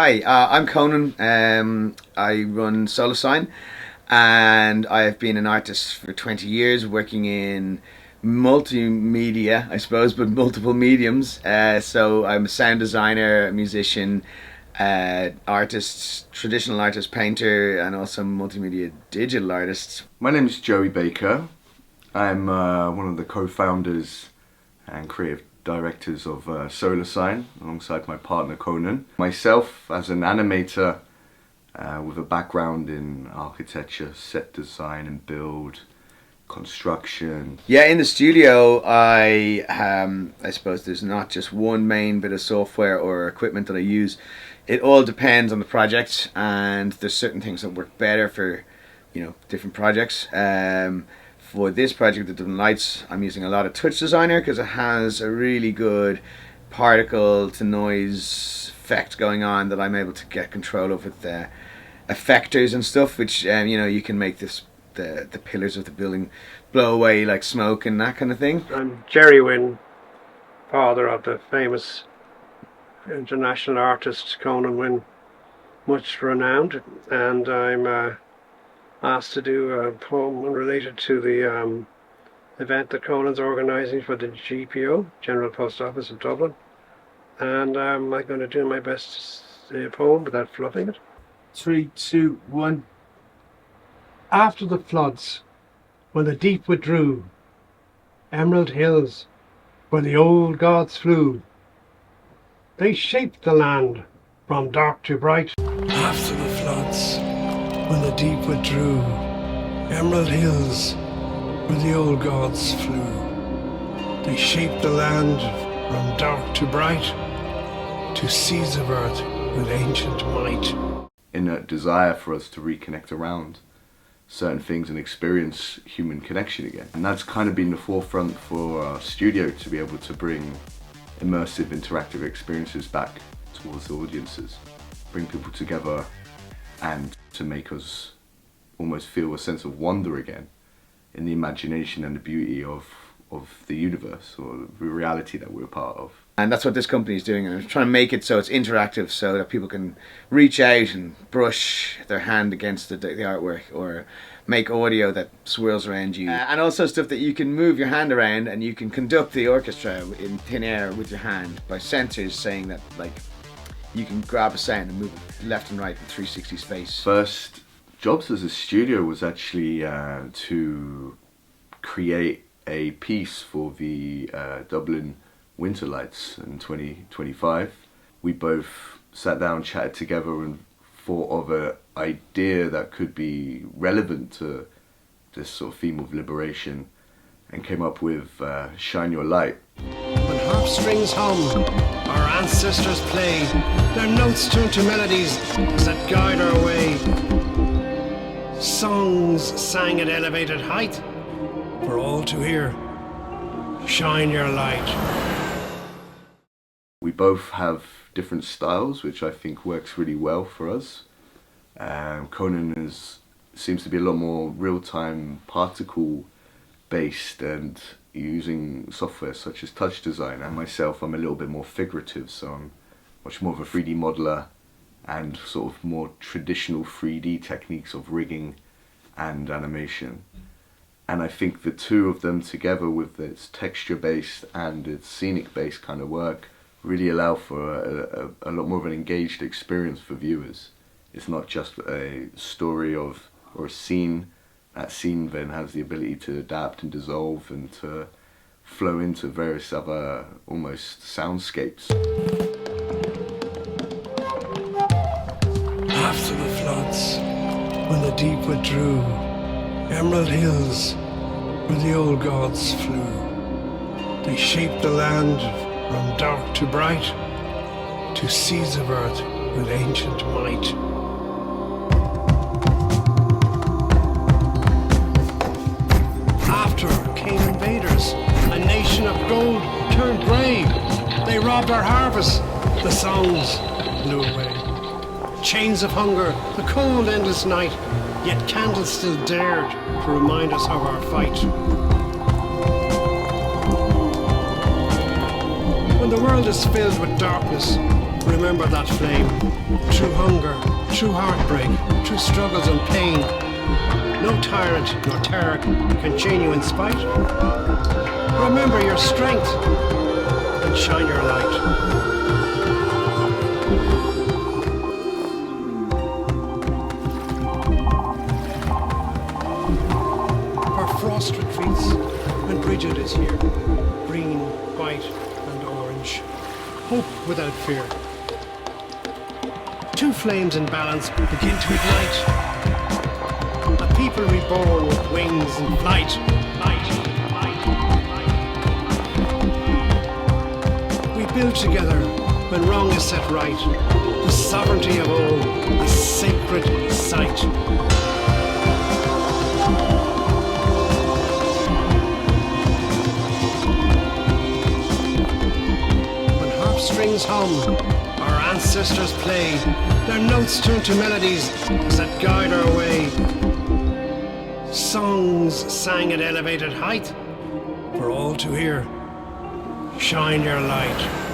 Hi, I'm Conan. I run Solasine, and I have been an artist for 20 years, working in multimedia, I suppose, but multiple mediums. So I'm a sound designer, a musician, artist, traditional artist, painter, and also multimedia digital artist. My name is Joey Baker. I'm one of the co-founders and creative directors of Solasine, alongside my partner Conan. Myself as an animator with a background in architecture, set design and build, construction. Yeah, in the studio, I suppose there's not just one main bit of software or equipment that I use. It all depends on the project, and there's certain things that work better for, different projects. For this project, the Dublin Lights, I'm using a lot of Touch Designer because it has a really good particle to noise effect going on that I'm able to get control of with the effectors and stuff, which you can make the pillars of the building blow away like smoke and that kind of thing. I'm Jerry Wynn, father of the famous international artist Conan Wynn, much renowned, and I'm asked to do a poem related to the event that Conan's organising for the GPO, General Post Office in Dublin, and I'm going to do my best to say a poem without fluffing it. 3, 2, 1. After the floods, when the deep withdrew, emerald hills where the old gods flew, they shaped the land from dark to bright. After the floods, when the deep withdrew, emerald hills where the old gods flew, they shaped the land from dark to bright, to seas of earth with ancient might. In a desire for us to reconnect around certain things and experience human connection again. And that's kind of been the forefront for our studio, to be able to bring immersive, interactive experiences back towards the audiences, bring people together, and to make us almost feel a sense of wonder again in the imagination and the beauty of the universe, or the reality that we're part of. And that's what this company is doing, and I'm trying to make it so it's interactive, so that people can reach out and brush their hand against the artwork, or make audio that swirls around you, and also stuff that you can move your hand around, and you can conduct the orchestra in thin air with your hand by sensors saying that, like, you can grab a sound and move it left and right in 360 space. First jobs as a studio was actually to create a piece for the Dublin Winter Lights in 2025. We both sat down, chatted together, and thought of an idea that could be relevant to this sort of theme of liberation, and came up with Shine Your Light. When harp strings hum, our ancestors play, their notes turn to melodies that guide our way. Songs sang at elevated height for all to hear. Shine your light. We both have different styles, which I think works really well for us. Conan seems to be a lot more real-time, particle-based and using software such as Touch Design. And myself, I'm a little bit more figurative, so I'm much more of a 3D modeler and sort of more traditional 3D techniques of rigging and animation. And I think the two of them together, with its texture-based and its scenic-based kind of work, really allow for a lot more of an engaged experience for viewers. It's not just a story or a scene. That scene then has the ability to adapt and dissolve and to flow into various other almost soundscapes. After the floods, when the deep withdrew, emerald hills where the old gods flew, they shaped the land from dark to bright, to seas of earth with ancient might. After came invaders, a nation of gold turned grey. They robbed our harvest, the songs blew away. Chains of hunger, the cold endless night, yet candles still dared to remind us of our fight. When the world is filled with darkness, remember that flame. Through hunger, through heartbreak, through struggles and pain, no tyrant nor terror can chain you in spite. Remember your strength and shine your light. Our frost retreats when Bridget is here. Green, white and orange. Hope without fear. Two flames in balance begin to ignite. A people reborn with wings and flight. We build together when wrong is set right. The sovereignty of all, a sacred sight. When harp strings hum, our ancestors play. Their notes turn to melodies that guide our way. Songs sang at elevated height for all to hear. Shine your light.